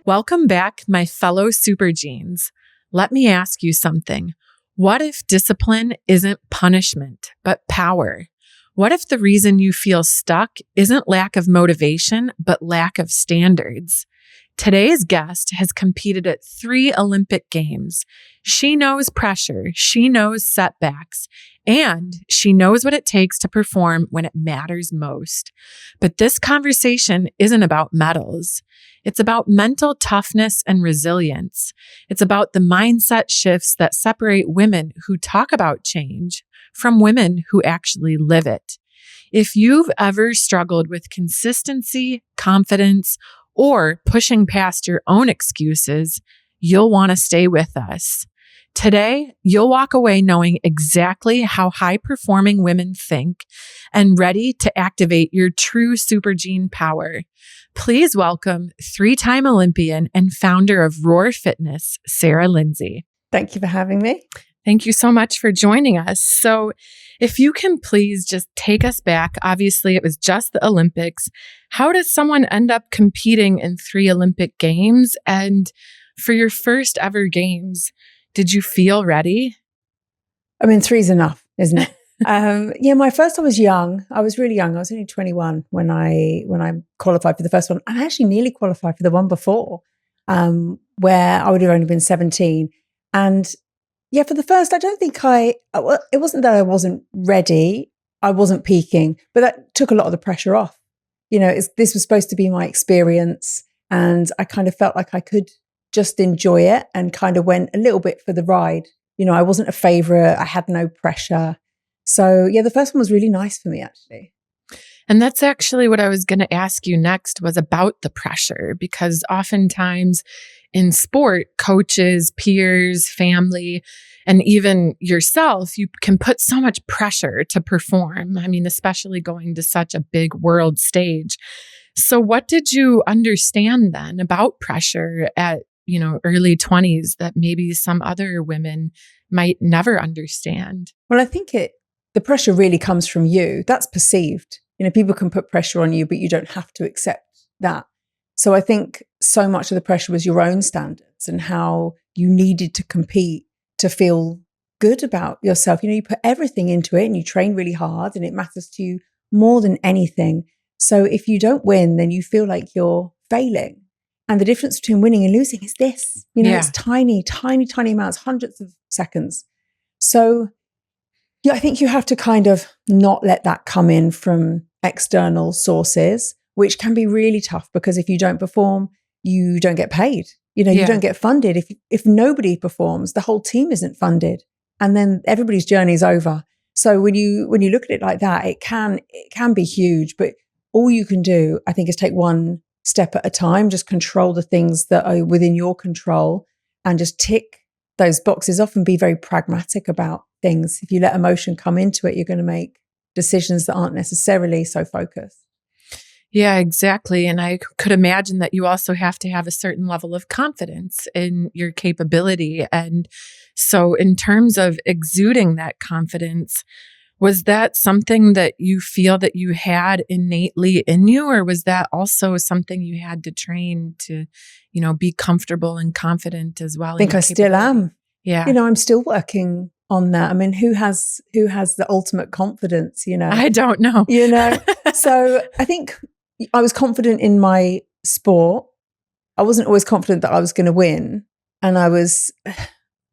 Welcome back, my fellow Supergenes. Let me ask you something. What if discipline isn't punishment, but power? What if the reason you feel stuck isn't lack of motivation, but lack of standards? Today's guest has competed at 3 Olympic Games. She knows pressure, she knows setbacks, and she knows what it takes to perform when it matters most. But this conversation isn't about medals. It's about mental toughness and resilience. It's about the mindset shifts that separate women who talk about change from women who actually live it. If you've ever struggled with consistency, confidence, or pushing past your own excuses, you'll want to stay with us. Today, you'll walk away knowing exactly how high-performing women think and ready to activate your true supergene power. Please welcome 3-time Olympian and founder of Roar Fitness, Sarah Lindsay. Thank you for having me. Thank you so much for joining us. So if you can please just take us back, obviously it was just the Olympics. How does someone end up competing in 3 Olympic Games? And for your first ever games, did you feel ready? I mean, 3's enough, isn't it? My first, I was young. I was really young. I was only 21 when I qualified for the first one. I actually nearly qualified for the one before, where I would have only been 17. And yeah, for the first, I don't think it wasn't that I wasn't ready. I wasn't peaking, but that took a lot of the pressure off. You know, this was supposed to be my experience, and I kind of felt like I could just enjoy it and kind of went a little bit for the ride. You know, I wasn't a favorite. I had no pressure. So yeah, the first one was really nice for me, actually. And that's actually what I was going to ask you next, was about the pressure, because oftentimes in sport, coaches, peers, family, and even yourself, you can put so much pressure to perform. I mean, especially going to such a big world stage. So what did you understand then about pressure at, early 20s that maybe some other women might never understand? Well, I think the pressure really comes from you. That's perceived. You know, people can put pressure on you, but you don't have to accept that. So I think so much of the pressure was your own standards and how you needed to compete to feel good about yourself. You know, you put everything into it and you train really hard and it matters to you more than anything. So if you don't win, then you feel like you're failing. And the difference between winning and losing is this. You know, It's tiny, tiny, tiny amounts, hundreds of seconds. So yeah, I think you have to kind of not let that come in from external sources, which can be really tough because if you don't perform, you don't get paid. You know, you don't get funded. If nobody performs, the whole team isn't funded, and then everybody's journey is over. So when you look at it like that, it can be huge. But all you can do, I think, is take one step at a time. Just control the things that are within your control, and just tick those boxes off and be very pragmatic about things. If you let emotion come into it, you're going to make decisions that aren't necessarily so focused. Yeah, exactly. And I could imagine that you also have to have a certain level of confidence in your capability. And so in terms of exuding that confidence, was that something that you feel that you had innately in you, or was that also something you had to train to, be comfortable and confident as well? I think I still am. Yeah. You know, I'm still working on that. I mean, who has the ultimate confidence, I don't know. So I think I was confident in my sport. I wasn't always confident that I was going to win. And I was,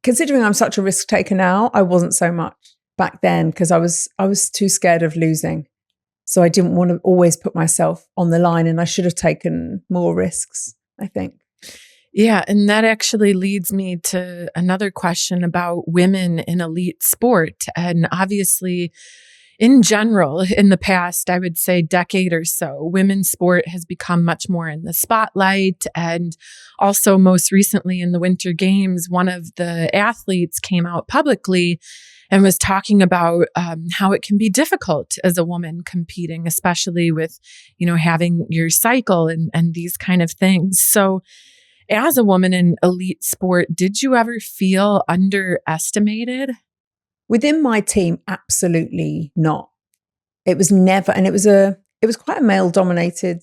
considering I'm such a risk taker now, I wasn't so much back then because I was too scared of losing. So I didn't want to always put myself on the line, and I should have taken more risks, I think. Yeah. And that actually leads me to another question about women in elite sport. And obviously, in general, in the past, I would say decade or so, women's sport has become much more in the spotlight. And also most recently in the Winter Games, one of the athletes came out publicly and was talking about how it can be difficult as a woman competing, especially with, having your cycle and these kind of things. So as a woman in elite sport, did you ever feel underestimated? Within my team, absolutely not. It was never, and it was quite a male-dominated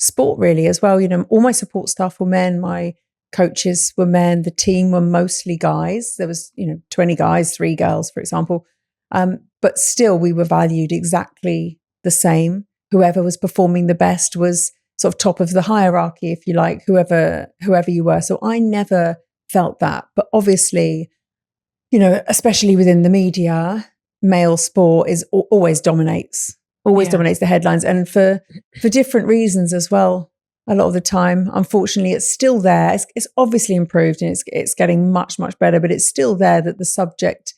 sport really as well. All my support staff were men, my coaches were men, the team were mostly guys. There was, 20 guys, 3 girls, for example. But still we were valued exactly the same. Whoever was performing the best was sort of top of the hierarchy, if you like, whoever you were. So I never felt that. But obviously, especially within the media, male sport always dominates the headlines, and for different reasons as well. A lot of the time, unfortunately, it's still there. It's obviously improved and it's getting much, much better, but it's still there that the subject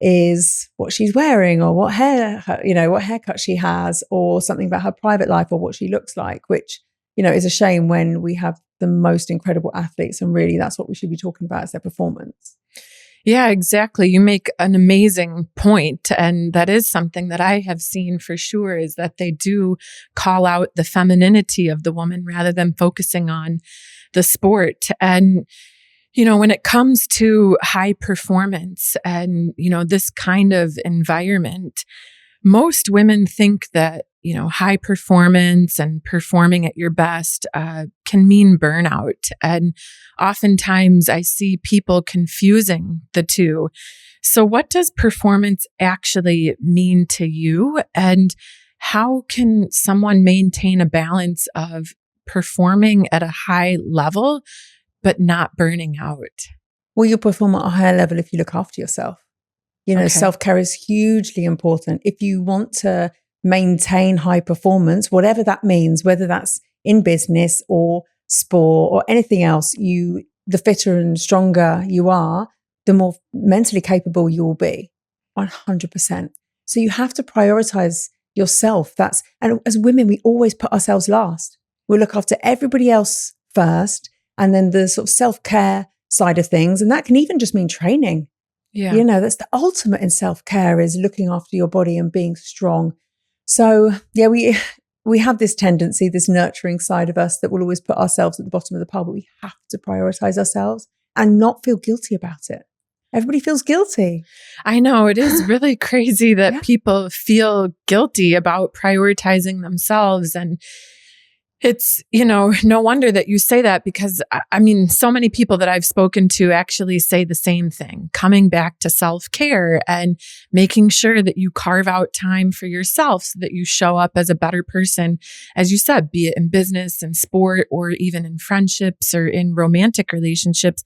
is what she's wearing or what haircut she has or something about her private life or what she looks like, which, is a shame when we have the most incredible athletes, and really that's what we should be talking about, is their performance. Yeah, exactly. You make an amazing point. And that is something that I have seen for sure, is that they do call out the femininity of the woman rather than focusing on the sport. And, when it comes to high performance and, this kind of environment, most women think that, high performance and performing at your best can mean burnout. And oftentimes I see people confusing the two. So what does performance actually mean to you? And how can someone maintain a balance of performing at a high level, but not burning out? Well, you'll perform at a higher level if you look after yourself. Okay. Self-care is hugely important. If you want to maintain high performance, whatever that means, whether that's in business or sport or anything else, the fitter and stronger you are, the more mentally capable you will be. 100%. So you have to prioritize yourself. And as women, we always put ourselves last. We look after everybody else first, and then the sort of self-care side of things. And that can even just mean training. Yeah. That's the ultimate in self-care, is looking after your body and being strong. So yeah, we have this tendency, this nurturing side of us that will always put ourselves at the bottom of the pile, but we have to prioritize ourselves and not feel guilty about it. Everybody feels guilty. I know, it is really crazy that people feel guilty about prioritizing themselves. And it's, no wonder that you say that, because so many people that I've spoken to actually say the same thing, coming back to self-care and making sure that you carve out time for yourself so that you show up as a better person, as you said, be it in business and sport or even in friendships or in romantic relationships.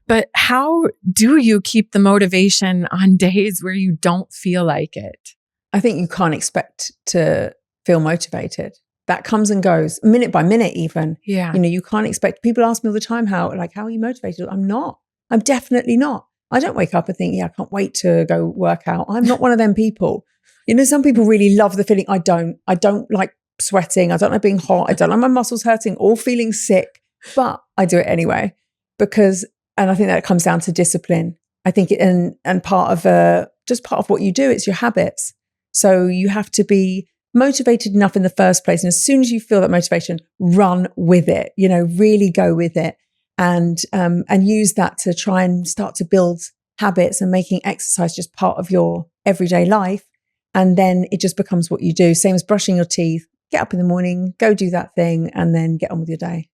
But how do you keep the motivation on days where you don't feel like it? I think you can't expect to feel motivated. That comes and goes minute by minute even. Yeah. You can't expect, people ask me all the time, how are you motivated? I'm not. I'm definitely not. I don't wake up and think, I can't wait to go work out. I'm not one of them people. Some people really love the feeling. I don't like sweating. I don't like being hot. I don't like my muscles hurting or feeling sick, but I do it anyway and I think that comes down to discipline. I think and part of what you do, it's your habits. So you have to be motivated enough in the first place. And as soon as you feel that motivation, run with it, really go with it and use that to try and start to build habits and making exercise just part of your everyday life. And then it just becomes what you do. Same as brushing your teeth, get up in the morning, go do that thing, and then get on with your day.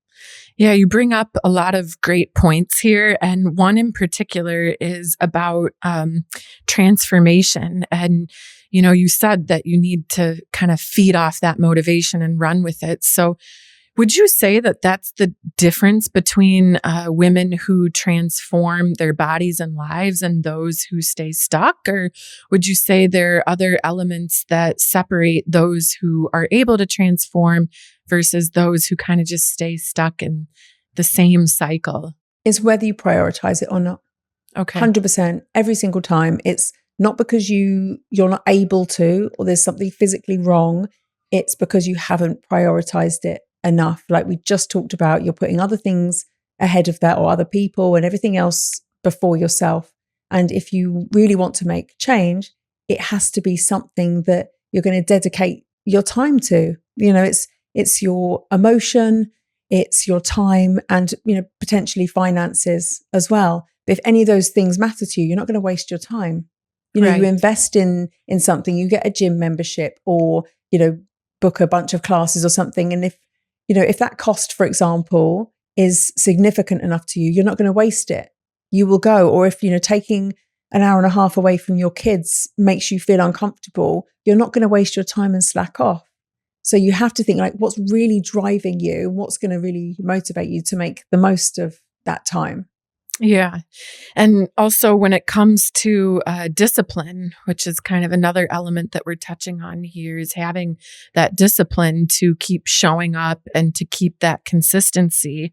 Yeah, you bring up a lot of great points here. And one in particular is about transformation. And, you said that you need to kind of feed off that motivation and run with it. So would you say that that's the difference between women who transform their bodies and lives and those who stay stuck? Or would you say there are other elements that separate those who are able to transform versus those who kind of just stay stuck in the same cycle? It's whether you prioritize it or not. Okay. 100%. Every single time. It's not because you're not able to, or there's something physically wrong. It's because you haven't prioritized it enough. Like we just talked about, you're putting other things ahead of that, or other people and everything else before yourself. And if you really want to make change, it has to be something that you're going to dedicate your time to. It's your emotion, it's your time, and potentially finances as well. But if any of those things matter to you, you're not going to waste your time. Right. You invest in something, you get a gym membership or book a bunch of classes or something. And if that cost, for example, is significant enough to you, you're not going to waste it. You will go. Or if, taking an hour and a half away from your kids makes you feel uncomfortable, you're not going to waste your time and slack off. So you have to think like, what's really driving you? What's going to really motivate you to make the most of that time? Yeah. And also when it comes to discipline, which is kind of another element that we're touching on here, is having that discipline to keep showing up and to keep that consistency.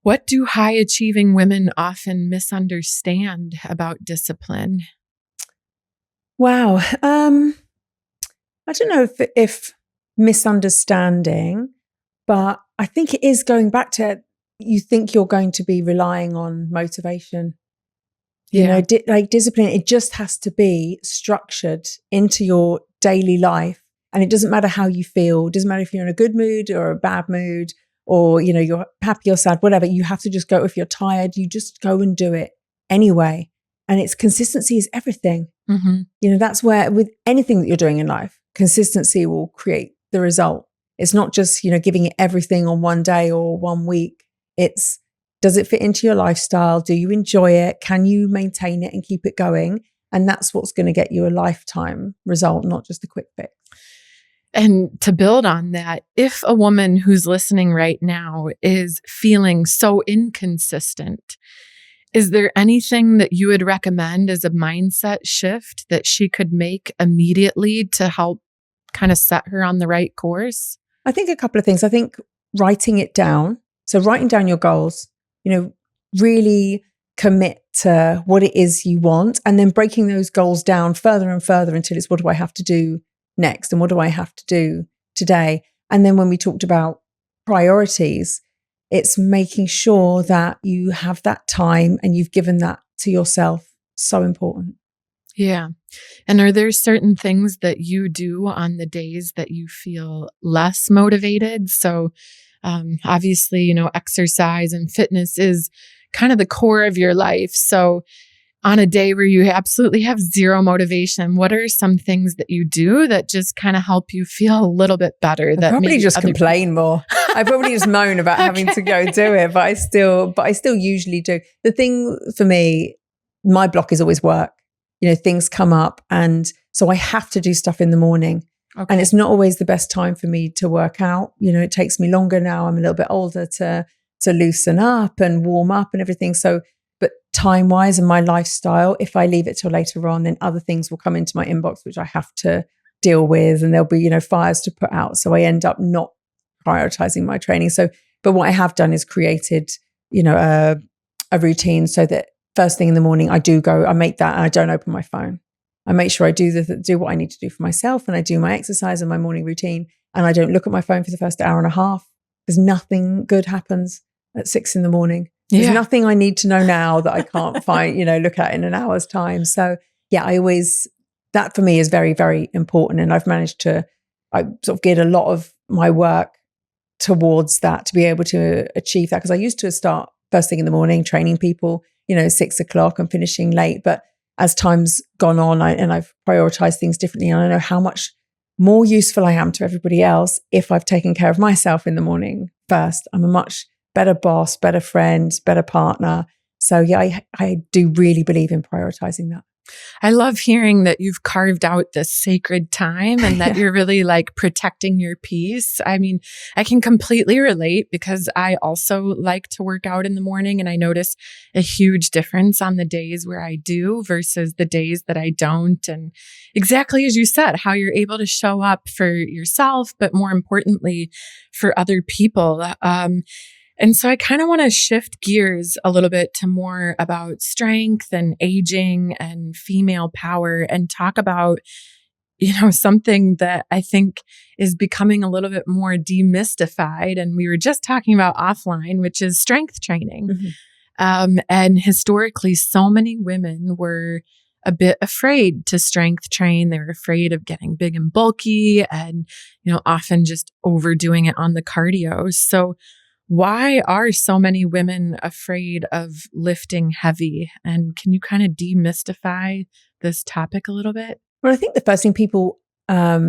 What do high achieving women often misunderstand about discipline? Wow. I don't know if misunderstanding, but I think it is going back to, you think you're going to be relying on motivation. Like discipline, it just has to be structured into your daily life. And it doesn't matter how you feel. It doesn't matter if you're in a good mood or a bad mood, or, you're happy or sad, whatever. You have to just go. If you're tired, you just go and do it anyway. And it's consistency is everything. Mm-hmm. That's where with anything that you're doing in life, consistency will create the result. It's not just, giving it everything on one day or 1 week. It's, does it fit into your lifestyle? Do you enjoy it? Can you maintain it and keep it going? And that's what's going to get you a lifetime result, not just a quick fix. And to build on that, if a woman who's listening right now is feeling so inconsistent, is there anything that you would recommend as a mindset shift that she could make immediately to help kind of set her on the right course? I think a couple of things. I think writing it down. So writing down your goals, really commit to what it is you want, and then breaking those goals down further and further until it's, what do I have to do next? And what do I have to do today? And then when we talked about priorities, it's making sure that you have that time and you've given that to yourself. So important. Yeah. And are there certain things that you do on the days that you feel less motivated? So obviously, exercise and fitness is kind of the core of your life. So on a day where you absolutely have zero motivation, what are some things that you do that just kind of help you feel a little bit better? I probably just complain more. I probably just moan about having to go do it, but I still usually do. The thing for me, my block is always work. Things come up, and so I have to do stuff in the morning. Okay. And it's not always the best time for me to work out. It takes me longer now. I'm a little bit older to loosen up and warm up and everything. So, but time-wise and my lifestyle, if I leave it till later on, then other things will come into my inbox, which I have to deal with, and there'll be, fires to put out. So I end up not prioritizing my training. So, but what I have done is created, a routine so that first thing in the morning, I make that, and I don't open my phone. I make sure I do what I need to do for myself, and I do my exercise and my morning routine, and I don't look at my phone for the first hour and a half, because nothing good happens at 6 a.m. There's nothing I need to know now that I can't find, look at in an hour's time. So yeah, that for me is very, very important. And I sort of geared a lot of my work towards that to be able to achieve that. Because I used to start first thing in the morning, training people, 6 o'clock and finishing late. But as time's gone on, I've prioritized things differently, and I know how much more useful I am to everybody else if I've taken care of myself in the morning first. I'm a much better boss, better friend, better partner. So yeah, I do really believe in prioritizing that. I love hearing that you've carved out this sacred time and that you're really like protecting your peace. I mean, I can completely relate because I also like to work out in the morning, and I notice a huge difference on the days where I do versus the days that I don't. And exactly as you said, how you're able to show up for yourself, but more importantly, for other people. And so I kind of want to shift gears a little bit to more about strength and aging and female power, and talk about, something that I think is becoming a little bit more demystified. And we were just talking about offline, which is strength training. Mm-hmm. And historically, so many women were a bit afraid to strength train. They were afraid of getting big and bulky and, often just overdoing it on the cardio. So why are so many women afraid of lifting heavy? And can you kind of demystify this topic a little bit? Well, I think the first thing people are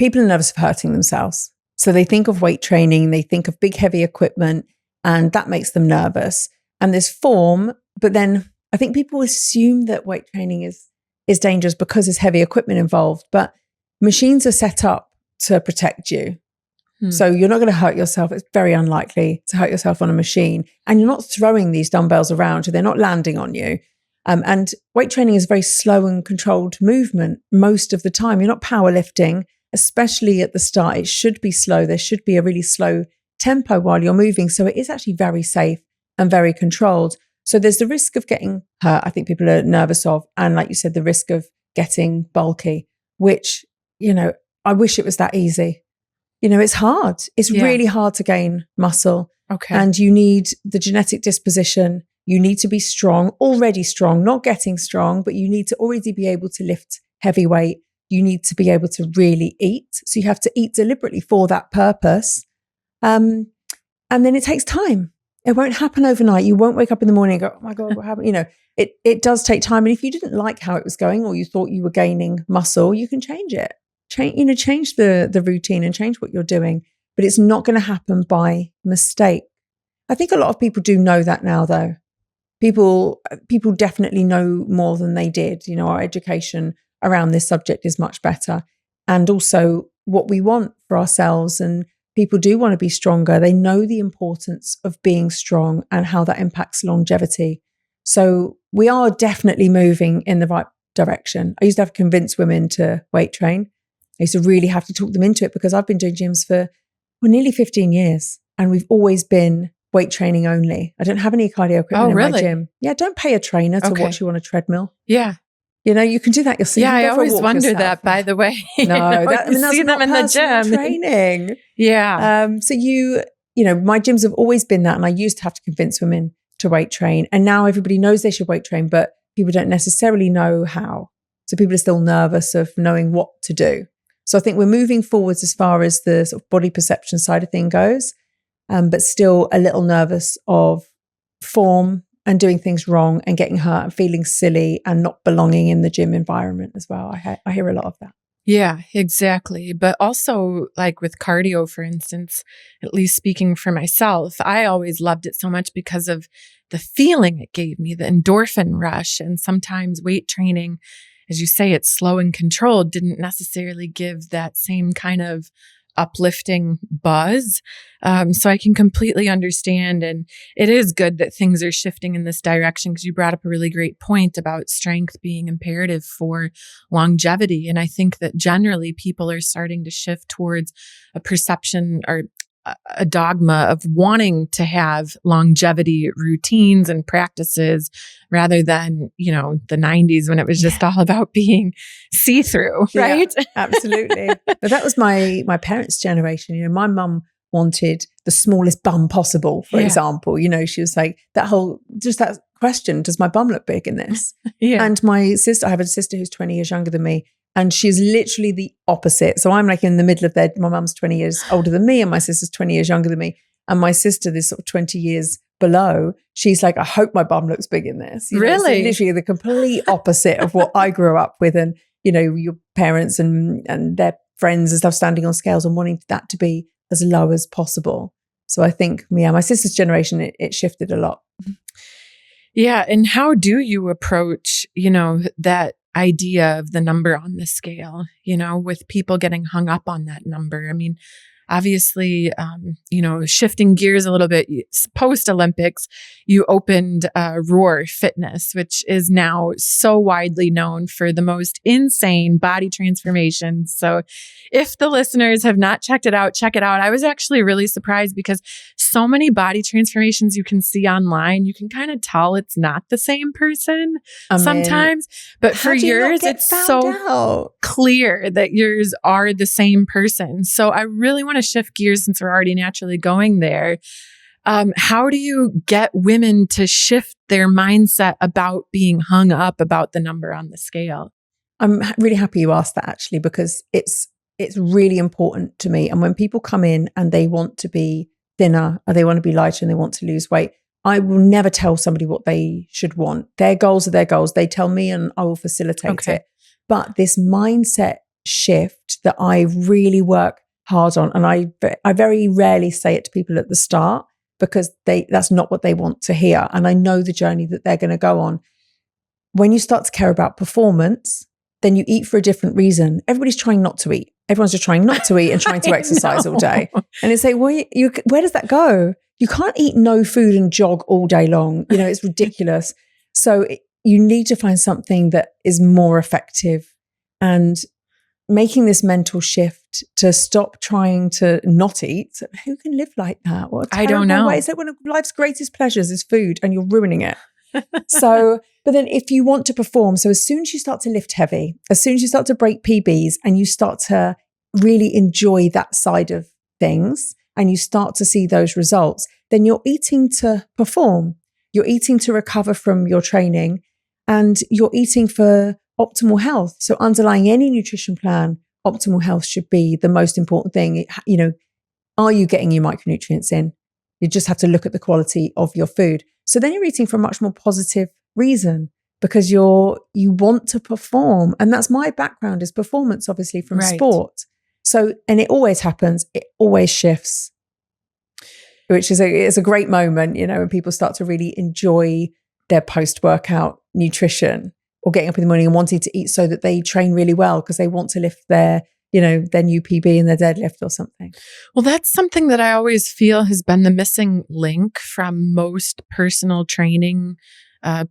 nervous of hurting themselves. So they think of weight training, they think of big, heavy equipment, and that makes them nervous. And there's form, but then I think people assume that weight training is dangerous because there's heavy equipment involved, but machines are set up to protect you. So you're not going to hurt yourself. It's very unlikely to hurt yourself on a machine. And you're not throwing these dumbbells around, so they're not landing on you. And weight training is a very slow and controlled movement most of the time. You're not powerlifting, especially at the start. It should be slow. There should be a really slow tempo while you're moving. So it is actually very safe and very controlled. So there's the risk of getting hurt, I think people are nervous of. And like you said, the risk of getting bulky, which, I wish it was that easy. It's hard. It's really hard to gain muscle. Okay. And you need the genetic disposition. You need to be strong, already strong, not getting strong, but you need to already be able to lift heavy weight. You need to be able to really eat. So you have to eat deliberately for that purpose. And then it takes time. It won't happen overnight. You won't wake up in the morning and go, oh my God, what happened? It does take time. And if you didn't like how it was going or you thought you were gaining muscle, you can change it. Change the routine and change what you're doing, but it's not going to happen by mistake. I think a lot of people do know that now, though. People definitely know more than they did. Our education around this subject is much better, and also what we want for ourselves. And people do want to be stronger. They know the importance of being strong and how that impacts longevity. So we are definitely moving in the right direction. I used to have to convince women to weight train. I used to really have to talk them into it because I've been doing gyms for nearly 15 years and we've always been weight training only. I don't have any cardio equipment in my gym. Yeah, don't pay a trainer to watch you on a treadmill. Yeah. You can do that yourself. Yeah, I always wonder that, by the way. No, that's see them in the gym. Training. Yeah. So my gyms have always been that. And I used to have to convince women to weight train. And now everybody knows they should weight train, but people don't necessarily know how. So people are still nervous of knowing what to do. So I think we're moving forwards as far as the sort of body perception side of thing goes, but still a little nervous of form and doing things wrong and getting hurt and feeling silly and not belonging in the gym environment as well. I hear a lot of that. Yeah, exactly. But also like with cardio, for instance, at least speaking for myself, I always loved it so much because of the feeling it gave me, the endorphin rush. And sometimes weight training, as you say, it's slow and controlled, didn't necessarily give that same kind of uplifting buzz. So I can completely understand. And it is good that things are shifting in this direction because you brought up a really great point about strength being imperative for longevity. And I think that generally people are starting to shift towards a perception or a dogma of wanting to have longevity routines and practices rather than, the 90s when it was just all about being see-through, right? Yeah, absolutely. But that was my parents' generation. My mum wanted the smallest bum possible, for example. She was like, that question, does my bum look big in this? And my sister, I have a sister who's 20 years younger than me, and she's literally the opposite. So I'm like in the middle of my mum's 20 years older than me and my sister's 20 years younger than me. And my sister, this sort of 20 years below, she's like, I hope my bum looks big in this. Really? So literally the complete opposite of what I grew up with. And, your parents and their friends and stuff standing on scales and wanting that to be as low as possible. So I think, my sister's generation, it shifted a lot. Yeah. And how do you approach, that idea of the number on the scale, with people getting hung up on that number? I mean, obviously, shifting gears a little bit, post Olympics, you opened Roar Fitness, which is now so widely known for the most insane body transformations. So if the listeners have not checked it out, check it out. I was actually really surprised because so many body transformations you can see online, you can kind of tell it's not the same person sometimes. But for yours, it's so clear that yours are the same person. So I really want to shift gears since we're already naturally going there. How do you get women to shift their mindset about being hung up about the number on the scale? I'm really happy you asked that, actually, because it's really important to me. And when people come in and they want to be thinner or they want to be lighter and they want to lose weight, I will never tell somebody what they should want. Their goals are their goals. They tell me and I will facilitate it. But this mindset shift that I really work hard on. And I very rarely say it to people at the start because that's not what they want to hear. And I know the journey that they're going to go on. When you start to care about performance, then you eat for a different reason. Everybody's trying not to eat. Everyone's just trying not to eat and trying to exercise all day. And it's like, where does that go? You can't eat no food and jog all day long. It's ridiculous. So you need to find something that is more effective, and making this mental shift to stop trying to not eat. Who can live like that? What a I don't know. way. It's like one of life's greatest pleasures is food, and you're ruining it. But then if you want to perform, so as soon as you start to lift heavy, as soon as you start to break PBs and you start to really enjoy that side of things and you start to see those results, then you're eating to perform. You're eating to recover from your training, and you're eating for optimal health. So underlying any nutrition plan, optimal health should be the most important thing. Are you getting your micronutrients in? You just have to look at the quality of your food. So then you're eating for a much more positive reason, because you want to perform. And that's my background, is performance, obviously, from sport. So, and it always happens. It always shifts, which is it's a great moment, when people start to really enjoy their post-workout nutrition, or getting up in the morning and wanting to eat so that they train really well because they want to lift their new PB in their deadlift or something. Well, that's something that I always feel has been the missing link from most personal training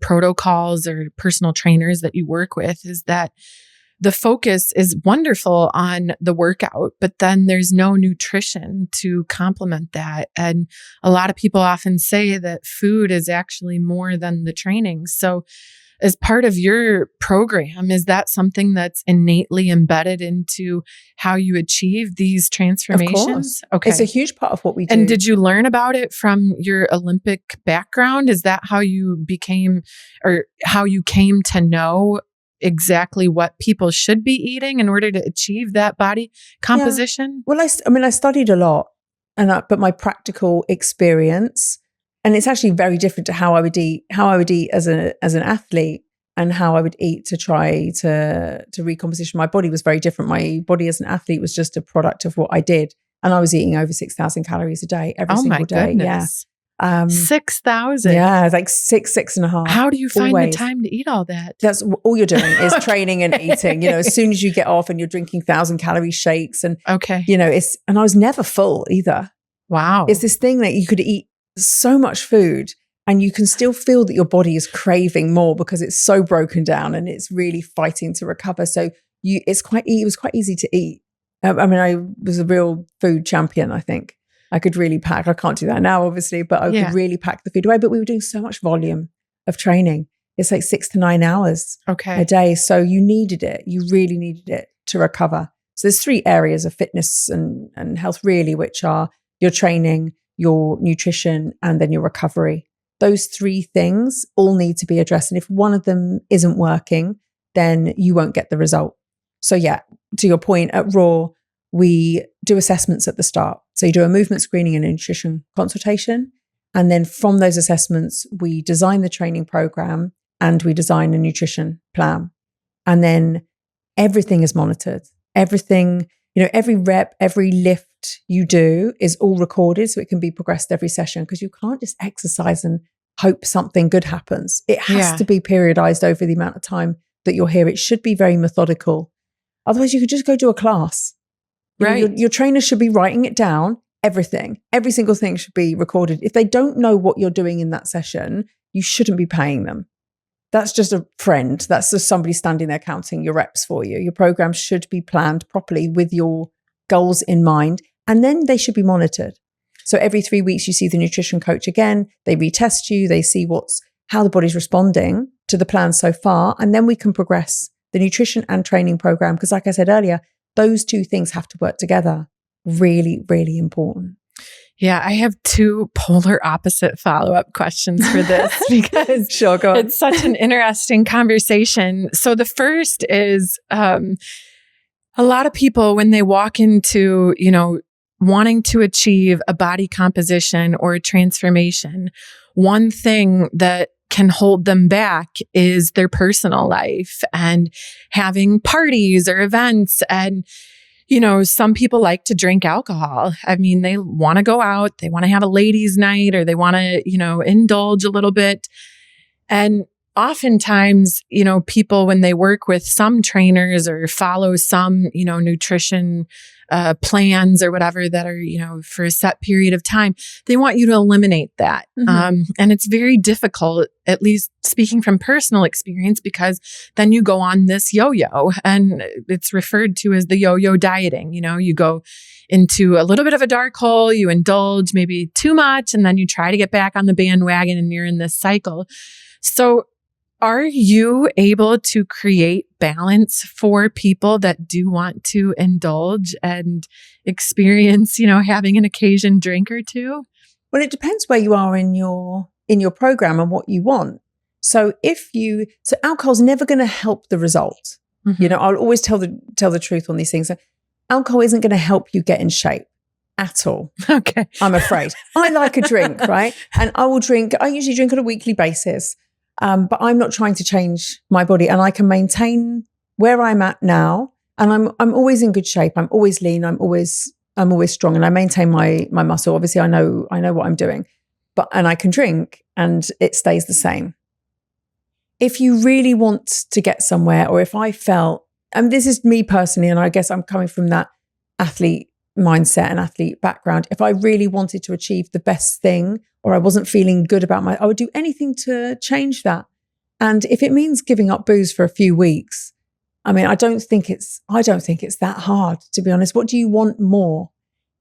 protocols or personal trainers that you work with, is that the focus is wonderful on the workout, but then there's no nutrition to complement that. And a lot of people often say that food is actually more than the training. So as part of your program, is that something that's innately embedded into how you achieve these transformations? Of course. Okay. It's a huge part of what we do. And did you learn about it from your Olympic background? Is that how you became, or how you came to know exactly what people should be eating in order to achieve that body composition? Yeah. Well, I studied a lot, but my practical experience, and it's actually very different to how I would eat as an athlete, and how I would eat to try to recomposition my body was very different. My body as an athlete was just a product of what I did, and I was eating over 6,000 calories a day every single day. Goodness. Yeah. 6,000. Yeah, like 6.5. How do you find the time to eat all that? That's all you're doing is training and eating. As soon as you get off and you're drinking 1,000-calorie shakes, and and I was never full either. Wow. It's this thing that you could eat so much food and you can still feel that your body is craving more because it's so broken down and it's really fighting to recover. So it was quite easy to eat. I was a real food champion, I think. I could really pack. I can't do that now, obviously, but I could really pack the food away. But we were doing so much volume of training. It's like 6 to 9 hours a day. So you needed it. You really needed it to recover. So there's 3 areas of fitness and health, really, which are your training, your nutrition, and then your recovery. Those 3 things all need to be addressed. And if one of them isn't working, then you won't get the result. So to your point, at Raw, we do assessments at the start. So you do a movement screening and a nutrition consultation. And then from those assessments, we design the training program and we design a nutrition plan. And then everything is monitored. Everything, every rep, every lift you do is all recorded so it can be progressed every session, because you can't just exercise and hope something good happens. It has to be periodized over the amount of time that you're here. It should be very methodical. Otherwise, you could just go do a class. Your trainer should be writing it down, everything. Every single thing should be recorded. If they don't know what you're doing in that session, you shouldn't be paying them. That's just a friend. That's just somebody standing there counting your reps for you. Your program should be planned properly with your goals in mind, and then they should be monitored. So every 3 weeks, you see the nutrition coach again. They retest you. They see how the body's responding to the plan so far, and then we can progress the nutrition and training program. Because like I said earlier, those 2 things have to work together. Really, really important. Yeah, I have 2 polar opposite follow-up questions for this because sure, go on. It's such an interesting conversation. So the first is a lot of people, when they walk into, wanting to achieve a body composition or a transformation, one thing that can hold them back is their personal life and having parties or events. And Some people like to drink alcohol. I mean, they want to go out, they want to have a ladies' night, or they want to, indulge a little bit. And oftentimes, people, when they work with some trainers or follow some, nutrition plans or whatever that are, for a set period of time, they want you to eliminate that. Mm-hmm. And it's very difficult, at least speaking from personal experience, because then you go on this yo-yo, and it's referred to as the yo-yo dieting. You go into a little bit of a dark hole, you indulge maybe too much, and then you try to get back on the bandwagon, and you're in this cycle. So are you able to create balance for people that do want to indulge and experience, having an occasion drink or two? Well, it depends where you are in your program and what you want. So alcohol's never going to help the result. Mm-hmm. I'll always tell the truth on these things. So alcohol isn't going to help you get in shape at all. Okay. I'm afraid. I like a drink, right? And I usually drink on a weekly basis. But I'm not trying to change my body, and I can maintain where I'm at now. And I'm always in good shape. I'm always lean. I'm always strong, and I maintain my muscle. Obviously, I know what I'm doing, and I can drink, and it stays the same. If you really want to get somewhere, or if I felt, and this is me personally, and I guess I'm coming from that athlete mindset and athlete background, if I really wanted to achieve the best thing, or I wasn't feeling good about I would do anything to change that. And if it means giving up booze for a few weeks, I mean, I don't think it's that hard, to be honest. What do you want more?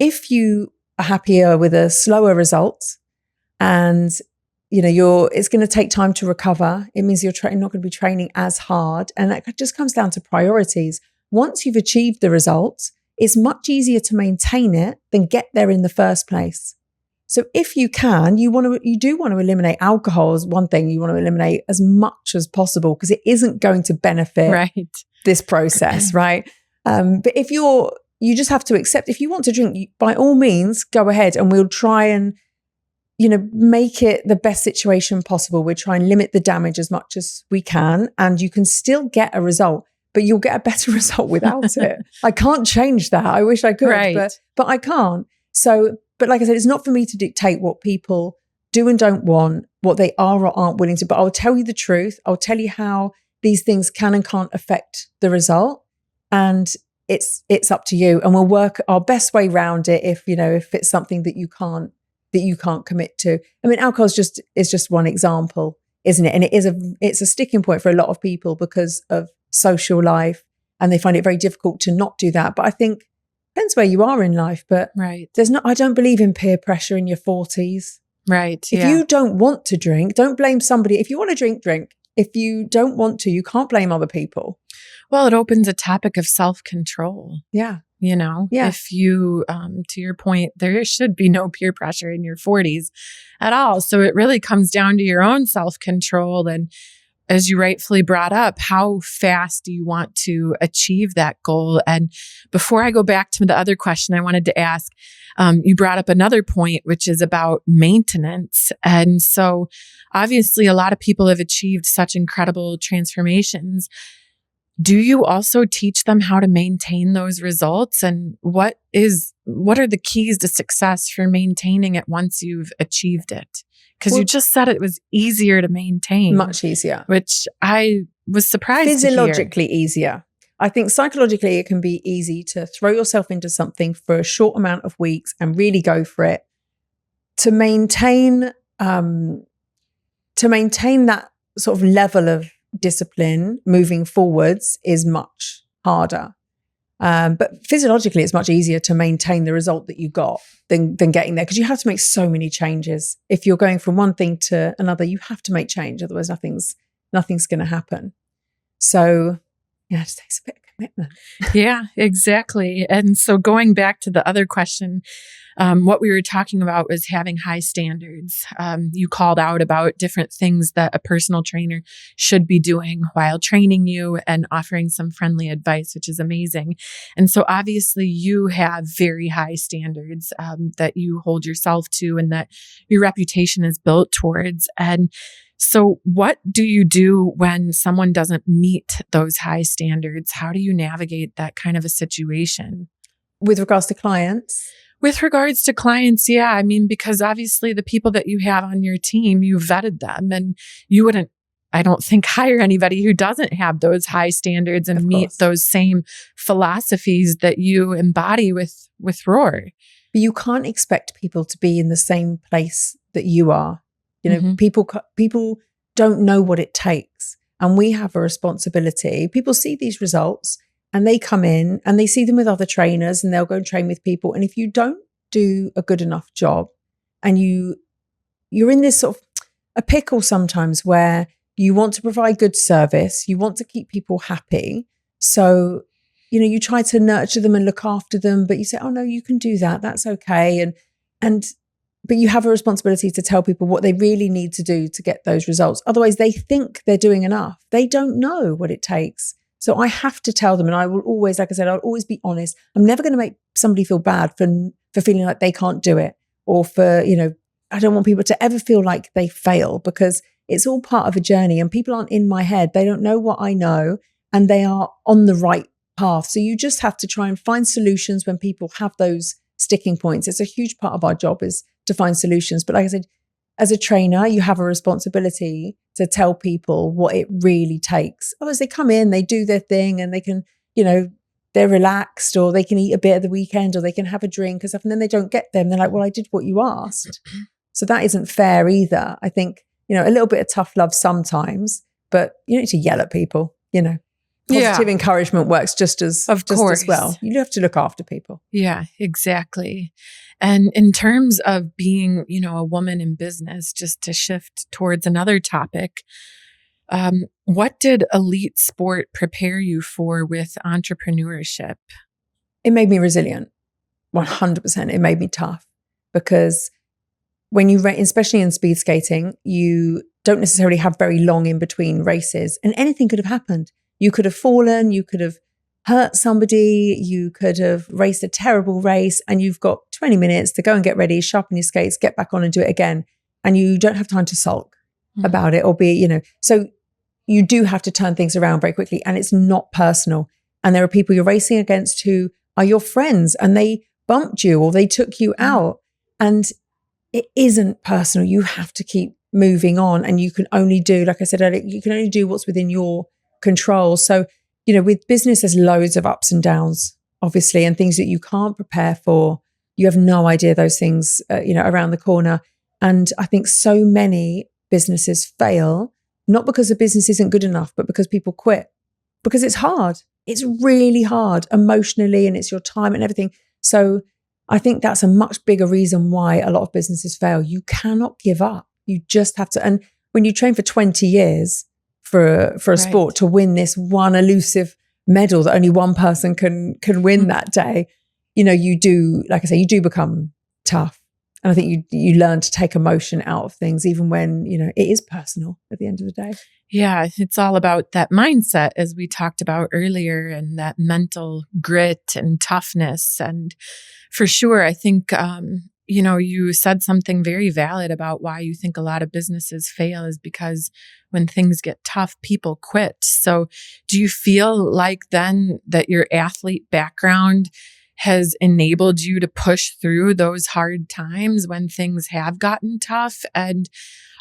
If you are happier with a slower result, and it's going to take time to recover, it means you're not going to be training as hard, and that just comes down to priorities. Once you've achieved the result, it's much easier to maintain it than get there in the first place. So if you can, you do want to eliminate alcohol as one thing. You want to eliminate as much as possible, because it isn't going to benefit this process, right? But if you just have to accept, if you want to drink, by all means, go ahead, and we'll try and, make it the best situation possible. We'll try and limit the damage as much as we can, and you can still get a result, but you'll get a better result without it. I can't change that. I wish I could, but I can't. So, but like I said, it's not for me to dictate what people do and don't want, what they are or aren't willing to, but I'll tell you the truth. I'll tell you how these things can and can't affect the result. And it's up to you. And we'll work our best way around it if it's something that you can't commit to. I mean, alcohol is just one example, isn't it? And it's a sticking point for a lot of people because of social life, and they find it very difficult to not do that. But I think depends where you are in life, but I don't believe in peer pressure in your 40s. Right. If you don't want to drink, don't blame somebody. If you want to drink, drink. If you don't want to, you can't blame other people. Well, it opens a topic of self-control. Yeah. If you, to your point, there should be no peer pressure in your 40s at all. So it really comes down to your own self-control. And as you rightfully brought up, how fast do you want to achieve that goal? And before I go back to the other question I wanted to ask, you brought up another point, which is about maintenance. And so obviously a lot of people have achieved such incredible transformations. Do you also teach them how to maintain those results? And what are the keys to success for maintaining it once you've achieved it? Because you just said it was easier to maintain. Much easier. Which I was surprised to hear. Physiologically easier. I think psychologically it can be easy to throw yourself into something for a short amount of weeks and really go for it. To maintain that sort of level of discipline moving forwards is much harder. But physiologically, it's much easier to maintain the result that you got than getting there, because you have to make so many changes. If you're going from one thing to another, you have to make change. Otherwise, nothing's going to happen. So, it just takes a bit of commitment. Yeah, exactly. And so going back to the other question, what we were talking about was having high standards. You called out about different things that a personal trainer should be doing while training you and offering some friendly advice, which is amazing. And so obviously you have very high standards that you hold yourself to and that your reputation is built towards. And So what do you do when someone doesn't meet those high standards? How do you navigate that kind of a situation? With regards to clients? With regards to clients, yeah. I mean, because obviously the people that you have on your team, you vetted them, and you wouldn't, I don't think, hire anybody who doesn't have those high standards and meet those same philosophies that you embody with Roar. But you can't expect people to be in the same place that you are. You know, people don't know what it takes, and we have a responsibility. People see these results and they come in and they see them with other trainers, and they'll go and train with people. And if you don't do a good enough job, and you're in this sort of a pickle sometimes where you want to provide good service, you want to keep people happy. So, you know, you try to nurture them and look after them, but you say, oh no, you can do that. That's okay. But you have a responsibility to tell people what they really need to do to get those results. Otherwise, they think they're doing enough. They don't know what it takes. So I have to tell them, and I will always, like I said, I'll always be honest. I'm never going to make somebody feel bad for feeling like they can't do it, or for, you know, I don't want people to ever feel like they fail, because it's all part of a journey, and people aren't in my head. They don't know what I know, and they are on the right path. So you just have to try and find solutions when people have those sticking points. It's a huge part of our job is to find solutions. But like I said, as a trainer, you have a responsibility to tell people what it really takes. Otherwise, they come in, they do their thing, and they can, you know, they're relaxed, or they can eat a bit at the weekend, or they can have a drink and stuff, and then they don't get them. They're like, well, I did what you asked. So that isn't fair either. I think, you know, a little bit of tough love sometimes, but you don't need to yell at people, you know. Positive encouragement works just as well. You have to look after people. Yeah, exactly. And in terms of being, you know, a woman in business, just to shift towards another topic, what did elite sport prepare you for with entrepreneurship? It made me resilient. 100%. It made me tough, because when you, especially in speed skating, you don't necessarily have very long in between races, and anything could have happened. You could have fallen, you could have hurt somebody, you could have raced a terrible race, and you've got 20 minutes to go and get ready, sharpen your skates, get back on and do it again. And you don't have time to sulk about it or be, you know, so you do have to turn things around very quickly, and it's not personal. And there are people you're racing against who are your friends, and they bumped you or they took you out, and it isn't personal. You have to keep moving on, and you can only do, like I said earlier, you can only do what's within your control. So, you know, with business, there's loads of ups and downs, obviously, and things that you can't prepare for. You have no idea those things, you know, around the corner. And I think so many businesses fail, not because the business isn't good enough, but because people quit, because it's hard. It's really hard emotionally, and it's your time and everything. So I think that's a much bigger reason why a lot of businesses fail. You cannot give up. You just have to. And when you train for 20 years, for a sport to win this one elusive medal that only one person can win that day, you know, you do, like I say, you do become tough. And I think you learn to take emotion out of things, even when, you know, it is personal at the end of the day. Yeah, it's all about that mindset, as we talked about earlier, and that mental grit and toughness. And for sure, I think, you know, you said something very valid about why you think a lot of businesses fail is because when things get tough, people quit. So do you feel like then that your athlete background has enabled you to push through those hard times when things have gotten tough? And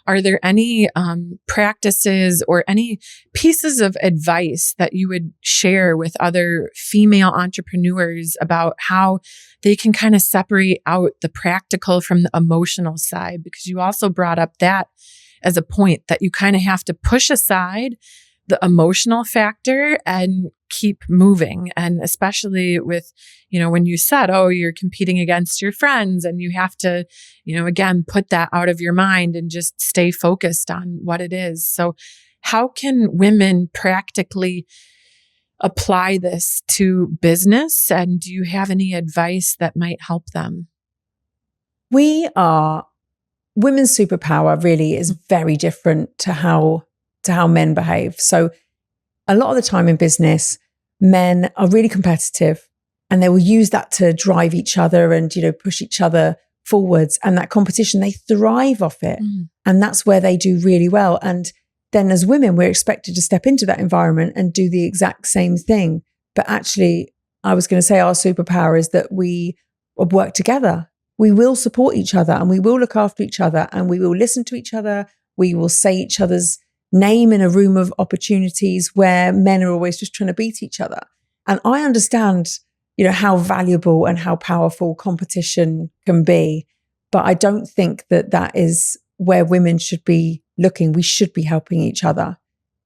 are there any practices or any pieces of advice that you would share with other female entrepreneurs about how they can kind of separate out the practical from the emotional side? Because you also brought up that as a point, that you kind of have to push aside the emotional factor and keep moving. And especially with, you know, when you said, oh, you're competing against your friends, and you have to, you know, again, put that out of your mind and just stay focused on what it is. So how can women practically apply this to business? And do you have any advice that might help them? Women's superpower really is very different to how men behave. So a lot of the time in business, men are really competitive, and they will use that to drive each other and, you know, push each other forwards, and that competition, they thrive off it. And that's where they do really well. And then as women, we're expected to step into that environment and do the exact same thing. But actually, I was going to say our superpower is that we work together. We will support each other and we will look after each other and we will listen to each other. We will say each other's name in a room of opportunities where men are always just trying to beat each other. And I understand, how valuable and how powerful competition can be. But I don't think that is where women should be looking. We should be helping each other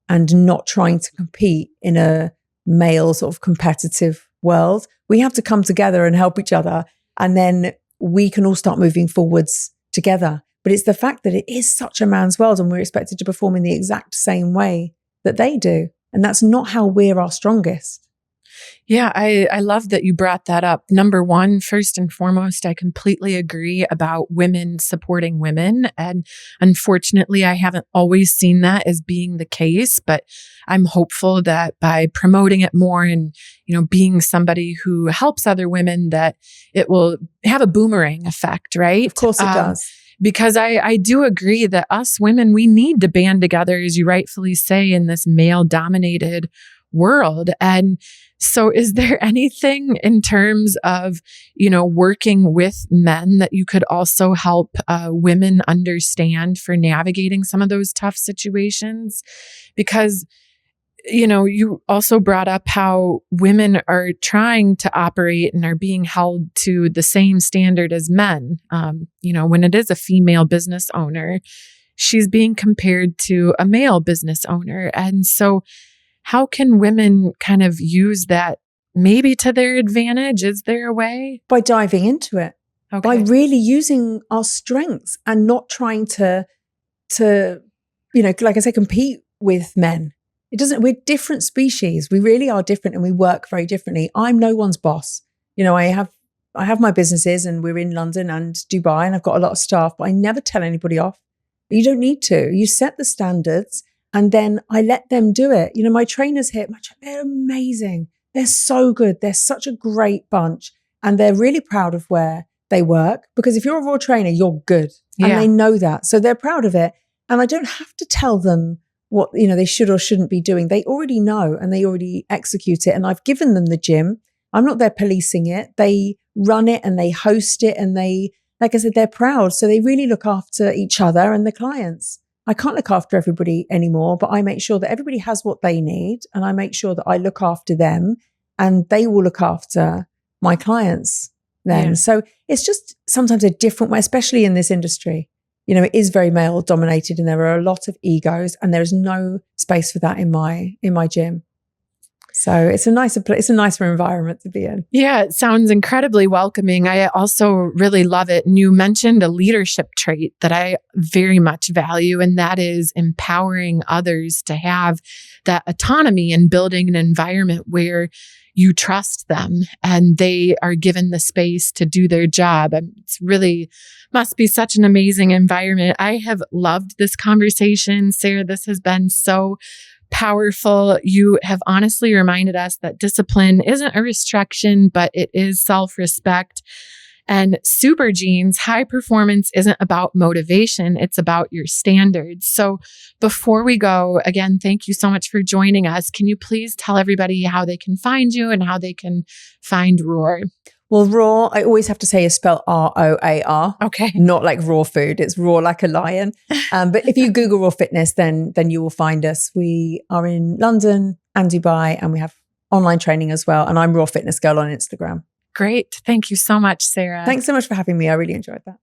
and not trying to compete in a male sort of competitive world. We have to come together and help each other, and then we can all start moving forwards together. But it's the fact that it is such a man's world and we're expected to perform in the exact same way that they do. And that's not how we're our strongest. Yeah, I love that you brought that up. Number one, first and foremost, I completely agree about women supporting women. And unfortunately, I haven't always seen that as being the case, but I'm hopeful that by promoting it more and, being somebody who helps other women, that it will have a boomerang effect, right? Of course it does. Because I do agree that us women, we need to band together, as you rightfully say, in this male-dominated world. And so is there anything in terms of, working with men that you could also help women understand for navigating some of those tough situations? Because, you also brought up how women are trying to operate and are being held to the same standard as men. When it is a female business owner, she's being compared to a male business owner. And so how can women kind of use that maybe to their advantage? Is there a way? By diving into it. Okay. By really using our strengths and not trying to, like I say, compete with men. We're different species. We really are different and we work very differently. I'm no one's boss. I have my businesses and we're in London and Dubai and I've got a lot of staff, but I never tell anybody off. You don't need to. You set the standards. And then I let them do it. My trainers here, they're amazing. They're so good. They're such a great bunch. And they're really proud of where they work. Because if you're a raw trainer, you're good. And they know that. So they're proud of it. And I don't have to tell them what, they should or shouldn't be doing. They already know and they already execute it. And I've given them the gym. I'm not there policing it. They run it and they host it. And they, like I said, they're proud. So they really look after each other and the clients. I can't look after everybody anymore, but I make sure that everybody has what they need and I make sure that I look after them and they will look after my clients then. Yeah. So it's just sometimes a different way, especially in this industry. It is very male dominated and there are a lot of egos and there is no space for that in my gym. So it's a nicer environment to be in. Yeah, it sounds incredibly welcoming. I also really love it. And you mentioned a leadership trait that I very much value, and that is empowering others to have that autonomy and building an environment where you trust them and they are given the space to do their job. It's really must be such an amazing environment. I have loved this conversation, Sarah. This has been so powerful. You have honestly reminded us that discipline isn't a restriction, but it is self-respect. And Supergene's high performance isn't about motivation. It's about your standards. So before we go, again, thank you so much for joining us. Can you please tell everybody how they can find you and how they can find Roar? Well, Roar, I always have to say is spelled ROAR. Okay. Not like raw food. It's raw like a lion. But if you Google Raw Fitness, then you will find us. We are in London and Dubai, and we have online training as well. And I'm Raw Fitness Girl on Instagram. Great. Thank you so much, Sarah. Thanks so much for having me. I really enjoyed that.